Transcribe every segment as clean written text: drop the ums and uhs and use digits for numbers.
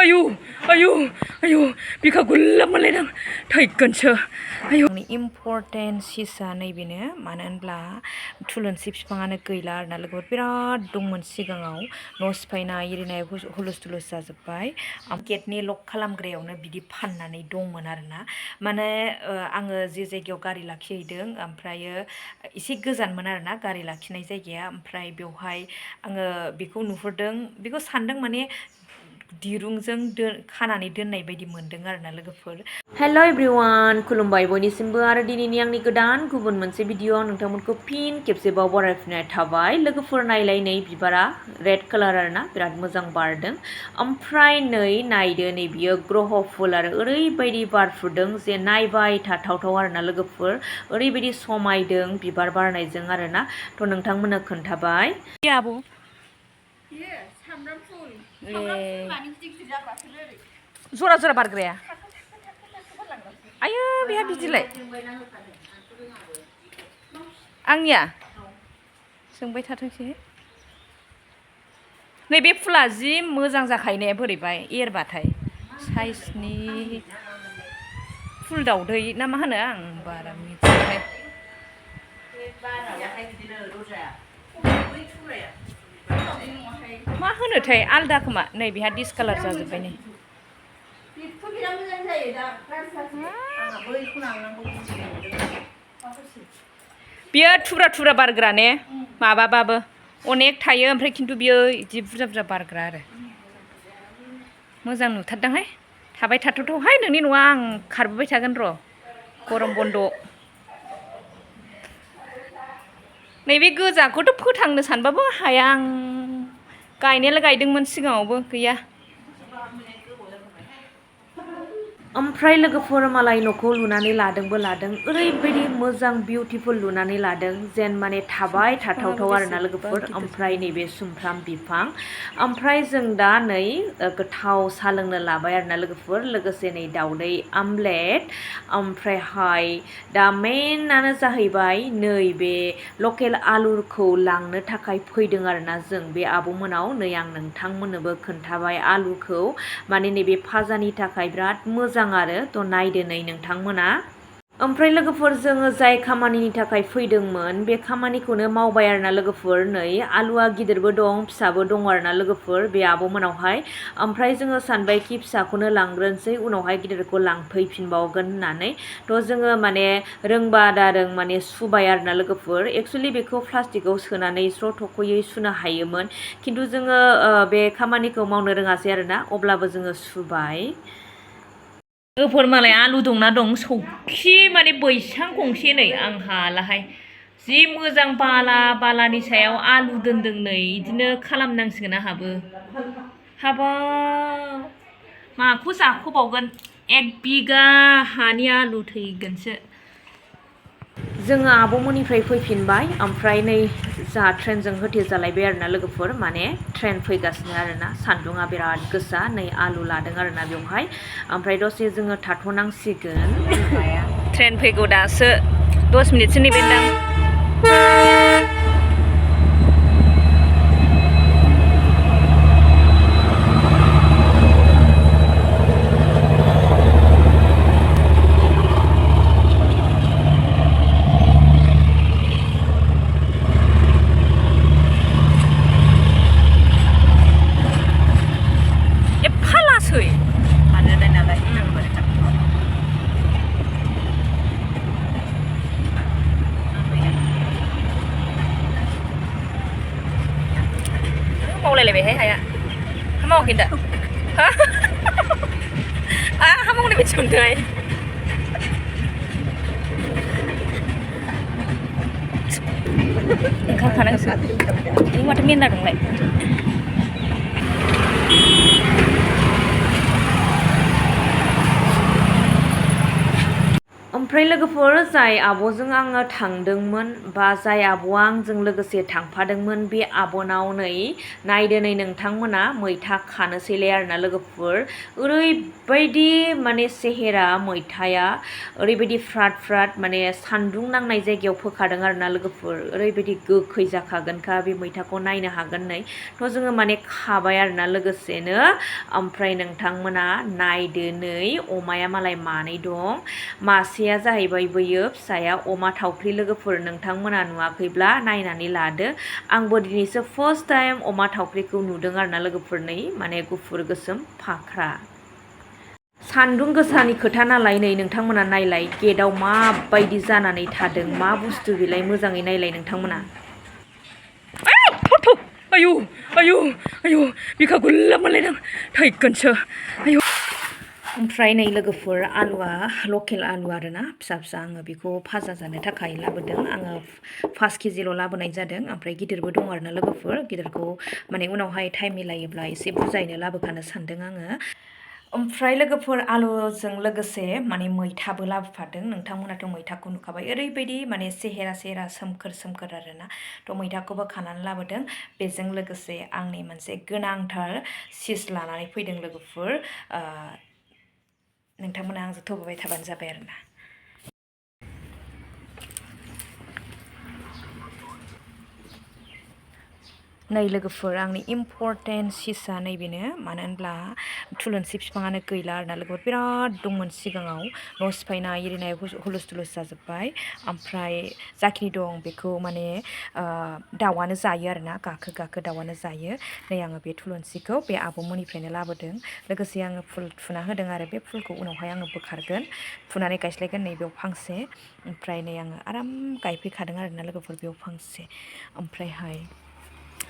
आयु आयु आयु बिखा गुल्लाब मोनलायदों थैगोनसो आयु आंनि इम्पर्टेन्ट सिसा नैबेनो मानो होनब्ला थुलुंसि बिफाङानो गैला आरोना लोगोफोर बिराद दंमोन सिगाङाव न' सिफायनाय इरिनाय हुलुस थुलुस जाजोब्बाय गेटनि लक खालामग्रायावनो बिदि फाननानै दंमोन आरोना माने आङो जे जायगायाव गारि लाखिहैदों ओमफ्रायो एसे गोजानमोन आरोना गारि लाखिनाय जायगाया ओमफ्राय बेवहाय आङो बेखौ नुहुरदों बेखौ सानदों माने दिरुंजों खानानै दोननाय बायदि मोनदों आरोना लोगोफोर हेल' एभ्रिवान खुलुमबाय बयनिसिमबो आरो दिनैनि आंनि गोदान गुबुन मोनसे भिडिअ नोंथांमोनखौ फिन खेबसेबाव बरायफिननाय थाबाय लोगोफोर नायलाय नै बिबारा रेड कालार आरोना बिराद मोजां बारदों ओमफ्राय नै नायदो नै बियो ग्रह फुल आरो ओरैबायदि बारफुदों जे नायबाय थाथावथाव आरोना लोगोफोर ओरैबायदि समायदों बिबार बारनायजों आरोना थ' नोंथांमोननो खोन्थाबाय आब' जरा जरा बारग्राया आयो बेहा बिदिलाय आंनिया सोंबाय थाथोंसै नैबे फुला जि मोजां जाखायो ने बोरैबा एरबाथाय साइसनि फुल दाउदै ना मा होनो आं बारा मिथियाहाय मा होनोथाय आलदा खोमा नै बेहा डिसकालार जाजोब्बाय नै बियो थुब्रा थुब्रा बारग्रा ने माबाबाबो अनेक थायो ओमफ्राय खिन्थु बियो इदि बुरजा बुरजा बारग्रा आरो मोजां नुथारदोंहाय थाबाय थाथ'थ'हाय नोंनि न'आ आं खारबोबाय थागोन र' गरम बन्द नैबे गोजाखौथ' फोथांनो सानबाबो हाया आं गायनायालाय गायदोंमोन सिगाङावबो गैया ओमफ्राय लोगोफोर मालाय न'खौ लुनानै लादोंबो लादों ओरैबायदि मोजां बिउटिफुल लुनानै लादों जेन माने थाबाय थाथावथाव आरोना लोगोफोर ओमफ्राय नैबे सुमफ्राम बिफां ओमफ्राय जों दा नै गोथाव साहा लोंनो लाबाय आरोना लोगोफोर लोगोसे नै दाउदै आमलेट ओमफ्रायहाय दा मेइनानो जाहैबाय नैबे लकेल आलुखौ लांनो थाखाय फैदों आरोना जों बे आब'मोनाव नै आं नोंथांमोननोबो खोन्थाबाय आलुखौ माने नैबे फाजानि थाखाय बिराद मोजां आरो थ' नायदो नै नोंथांमोना ओमफ्राय लोगोफोर जोङो जाय खामानिनि थाखाय फैदोंमोन बे खामानिखौनो मावबाय आरोना लोगोफोर नै आलुआ गिदिरबो दं फिसाबो दं आरोना लोगोफोर बे आब'मोनावहाय ओमफ्राय जोङो सानबायखि फिसाखौनो लांग्रोनोसै उनावहाय गिदिरखौ लांफैफिनबावगोन होननानै थ' जोङो माने रोंबा दारों माने सुबाय आरोना लोगोफोर एक्सुवेलि बेखौ प्लास्टिकआव सोनानै स्र' थख'यै सुनो हायोमोन खिन्थु जोङो बे खामानिखौ मावनो रोङासै आरोना अब्लाबो जोङो सुबाय लोगोफोर मालाय आलु दंना दं सौखि माने बैसां गंसे नै आं हालाहाय जि मोजां बाला बालानि सायाव आलु दोन्दों नै इदिनो खालामनांसिगोन आंहाबो हाबाब माखौ जाख'बावगोन 1 बिगा हानि आलु थैगोनसो जोङो आब'मोननिफ्राय फैफिनबाय ओमफ्राय नै जोंहा ट्रेनजों होथेजालायबाय आरोना लोगोफोर माने ट्रेन फैगासिनो आरोना सान्दुङा बिराद गोसा नै आलु लादों आरोना बेवहाय ओमफ्राय दसे जोङो थाथ'नांसिगोन ट्रेन फैगौ दासो 10 मिनिटसो नेबायदां मावलायलायबायहाय हाया मावाखै दा हा हा मावनाय बायदि मोनदोंहाय ओंखारखानांगोनसो नों माथो मेना दंलाय ओमफ्राय लोगोफोर जाय आब'जों आङो थांदोंमोन बा जाय आब'आ आंजों लोगोसे थांफादोंमोन बे आब'नाव नायदो नोंथांमोना मैथा खानोसैलाय आरोना लोगोफोर ओरैबायदि माने सेहेरा मैथाया ओरैबायदि फ्रात फ्रात माने सान्दुं नांनाय जायगायाव फोखादों आरोना लोगोफोर ओरैबायदि गोखै जाखागोनखा बे मैथाखौ नायनो हागोन नै थ' जोङो माने खाबाय आरोना लोगोसेनो ओमफ्राय नोंथांमोना नायदो नै अमाया मालाय मानै दं मासेया जाहैबाय बैयो फिसाया अमा थावख्रि लोगोफोर नोंथांमोना नुवाखैब्ला नायनानै लादो आंबो दिनैसो फार्स्ट टाइम अमा थावख्रिखौ नुदों आरोना लोगोफोर नै माने गुफुर गोसोम फाख्रा सान्दुं गोसानि खोथा नालाय नै नोंथांमोना नायलाय गेटआव माबायदि जानानै थादों मा बुस्थु बेलाय मोजाङै नायलाय नोंथांमोना आयु आयु आयु बिखा गुल्लाब मोनलायदों थैगोनसो आयु ओमफ्राय नै लोगोफोर आलुआ लकेल आलु आरोना फिसा फिसा आङो बेखौ भाजा जानो थाखाय लाबोदों आङो 5 केजिल' लाबोनाय जादों ओमफ्राय गिदिरबो दं आरोना लोगोफोर गिदिरखौ माने उनावहाय टाइम मिलायोब्ला एसे बुरजायैनो लाबोखानो सानदों आङो ओमफ्राय लोगोफोर आलुजों लोगोसे माने मैथाबो लाबोफादों नोंथांमोनाथ' मैथाखौ नुखाबाय ओरैबायदि माने सेहेरा सेहेरा सोमखोर सोमखोर आरोना थ' मैथाखौबो खानानै लाबोदों बेजों लोगोसे आंनि मोनसे गोनांथार चिज लानानै फैदों लोगोफोर नोंथांमोना आंजों थोबोबाय थाबानो जाबाय आरोना नै लोगोफोर आंनि इम्परटेन्ट चिजआ नैबेनो मानो होनब्ला थुलुंसि बिफाङानो गैला आरोना लोगोफोर बिराद दंमोन सिगाङाव न' सिफायनाय एरिनाय हुलुस थुलुस जाजोब्बाय ओमफ्राय जाखिनि दं बेखौ माने दाउआनो जायो आरोना गाखो गाखो दाउआनो जायो नै आङो बे थुलुंसिखौ बे आब'मोननिफ्रायनो लाबोदों लोगोसे आङो फुल थुना होदों आरो बे फुलखौ उनावहाय आङो बोखारगोन फुनानै गायस्लायगोन नै बेयाव फांसे ओमफ्राय नै आङो आराम गायफैखादों आरोना लोगोफोर बेयाव फांसे ओमफ्रायहाय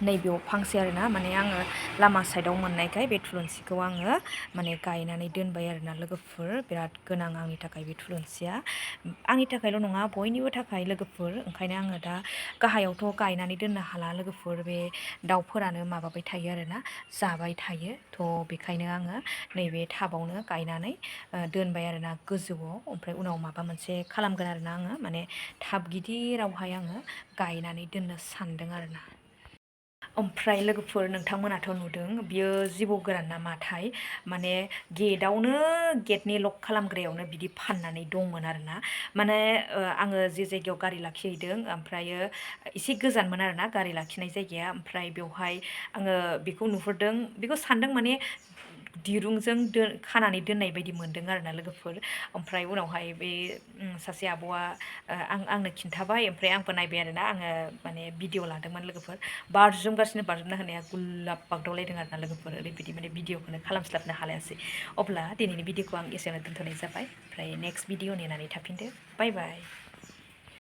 नैबेयाव फांसे आरोना माने आङो लामा साइडआव मोननायखाय बे थुलुंसिखौ आङो माने गायनानै दोनबाय आरोना लोगोफोर बिराद गोनां आंनि थाखाय बे थुलुंसिया आंनि थाखायल' नङा बयनिबो थाखाय लोगोफोर ओंखायनो आङो दा गाहायावथ' गायनानै दोननो हाला लोगोफोर बे दाउफोरानो माबाबाय थायो आरोना जाबाय थायो थ' बेखायनो आङो नैबे टाबावनो गायनानै दोनबाय आरोना गोजौआव ओमफ्राय उनाव माबा मोनसे खालामगोन आरोना आङो माने टाब गिदिरावहाय आङो गायनानै दोननो सानदों आरोना ओमफ्राय लोगोफोर नोंथांमोनाथ' नुदों बियो जिबौ गोरान ना माथाय माने गेटनि लक खालामग्रायावनो बिदि फाननानै दंमोन आरोना माने आङो जे जायगायाव गारि लाखिहैदों ओमफ्रायो एसे गोजानमोन आरोना गारि लाखिनाय जायगाया ओमफ्राय बेवहाय आङो बेखौ नुहुरदों बेखौ सानदों माने दिरुंजों खानानै दोननाय बायदि मोनदों आरोना लोगोफोर ओमफ्राय उनावहाय बे सासे आब'आ आंनो खिन्थाबाय ओमफ्राय आंबो नायबाय आरोना आङो माने भिडिअ लादोंमोन लोगोफोर बारजुमगासिनो बारजुमना होनाया गुलाब बागदावलायदों आरोना लोगोफोर ओरैबायदि माने भिडिअखौनो खालामस्लाबनो हालायासै अब्ला दिनैनि भिडिअखौ आं एसेयावनो दोनथ'नाय जाबाय ओमफ्राय नेक्स्ट भिडिअ नेनानै थाफिनदो बाय बाय